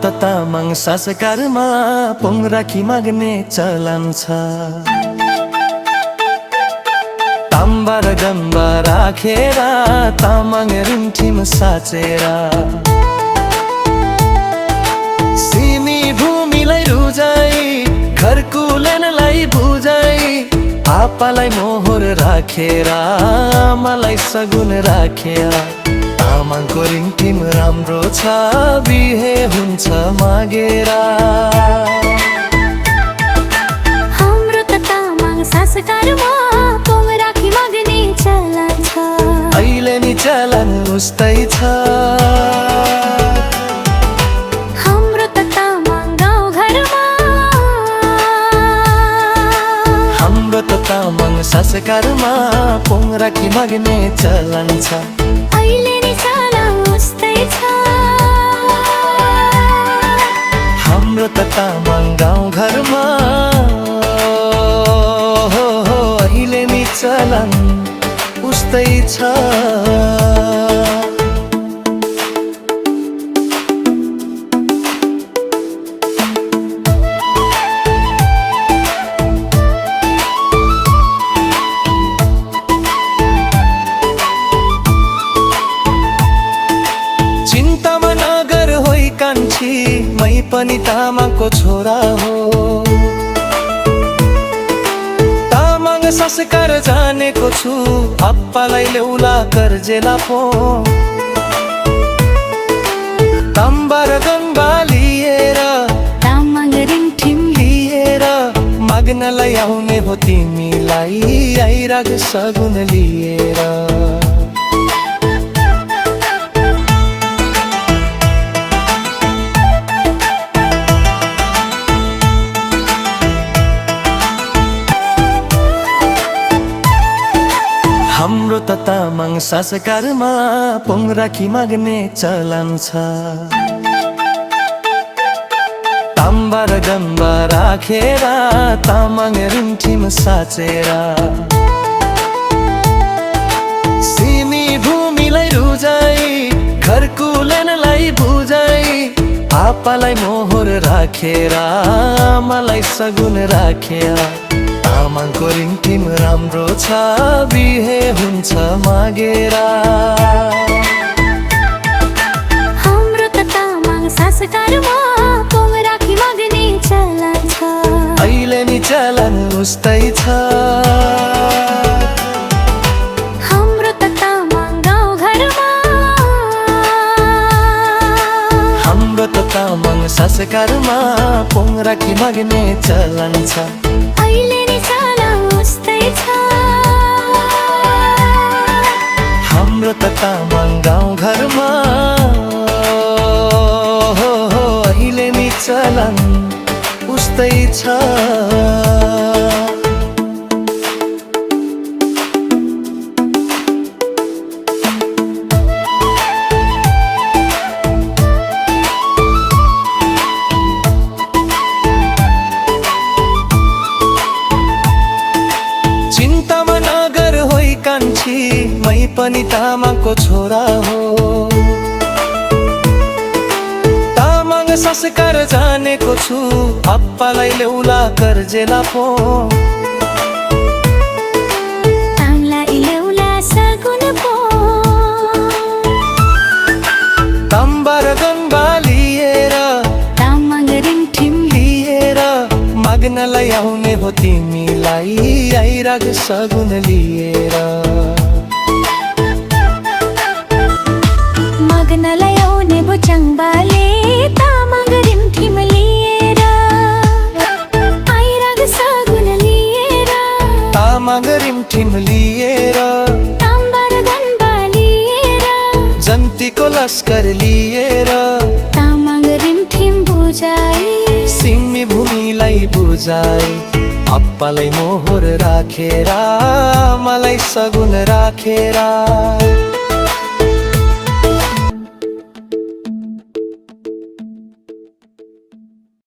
त तामाङ संस्कारमा पोङ राखी माग्ने चलन छ। ताम्बा र गम्बा राखेर तामाङ रिमठिम साचेर सिमी भूमिलाई रुजाई घरकुलेनलाई बुझाई आपालाई मोहर राखेर मलाई सगुन राखेर तामाङको रिमठिम राम्रो छ बिहे हुन्छ मागेर। हाम्रो त तामाङ संस्कारमा पोङ राखी माग्ने चलन छ। अहिले नि चलन उस्तै छ। हाम्रो त तामाङ गाउँघरमा हाम्रो त तामाङ संस्कारमा पोङ राखी माग्ने चलन छ। अहिले नि चलन उस्तै छ। हाम्रो त तामाङ गाउँघरमा अहिले नि चलन उस्तै छ। चिन्तामा नगर होइ कान्छी मै पनि तामाङको छोरा हो। तामाङ संस्कार जानेको छु अप्पालाई ल्याउला कर्जेला पो। ताम्बा र गम्बा लिएर तामाङ रिमठिम लिएर माग्नलाई आउने हो तिमीलाई आइराग सगुन लिएर। हाम्रो त तामाङ संस्कारमा पोङ राखी माग्ने चलन छ। ताम्बा र गम्बा राखेर तामाङ रिमठिम साचेर सिमी भूमिलाई रुजाई घरकुलेनलाई बुझाई आपालाई मोहर राखेर मलाई सगुन राखेर तामाङको रिमठिम राम्रो छ बिहे हुन्छ मागेर। हाम्रो त तामाङ संस्कारमा पोङ राखी माग्ने चलन छ। अहिले नि चलन उस्तै छ। हाम्रो त तामाङ गाउँघरमा हाम्रो त तामाङ संस्कारमा पोङ राखी माग्ने चलन छ। अहिले नि चलन उस्तै छ। हाम्रो त तामाङ गाउँघरमा अहिले नि चलन उस्तै छ। चिन्तामा नगर होइ कान्छी मै पनि तामाङको छोरा हो। तामाङ संस्कार जानेको छु अप्पालाई ल्याउला कर्जेला पो। ताङलाई ल्याउला सगुन पो। ताम्बा र गम्बा लिएर तामाङ रिमठिम लिएर माग्नलाई आउने हो तिमीलाई आइराग सगुन लिएर। माग्नलाई आउने भो चङ्बाले तामाङ रिमठिम लिएर आइराग सगुन लिएर। तामाङ रिमठिम लिएर ताम्बा र गम्बा लिएर जन्तीको लस्कर लिएर तामाङ रिमठिम बुझाई सिमी भूमिलाई बुझाई अप्पालाई मोहर राखेर मलाई सगुन राखेर।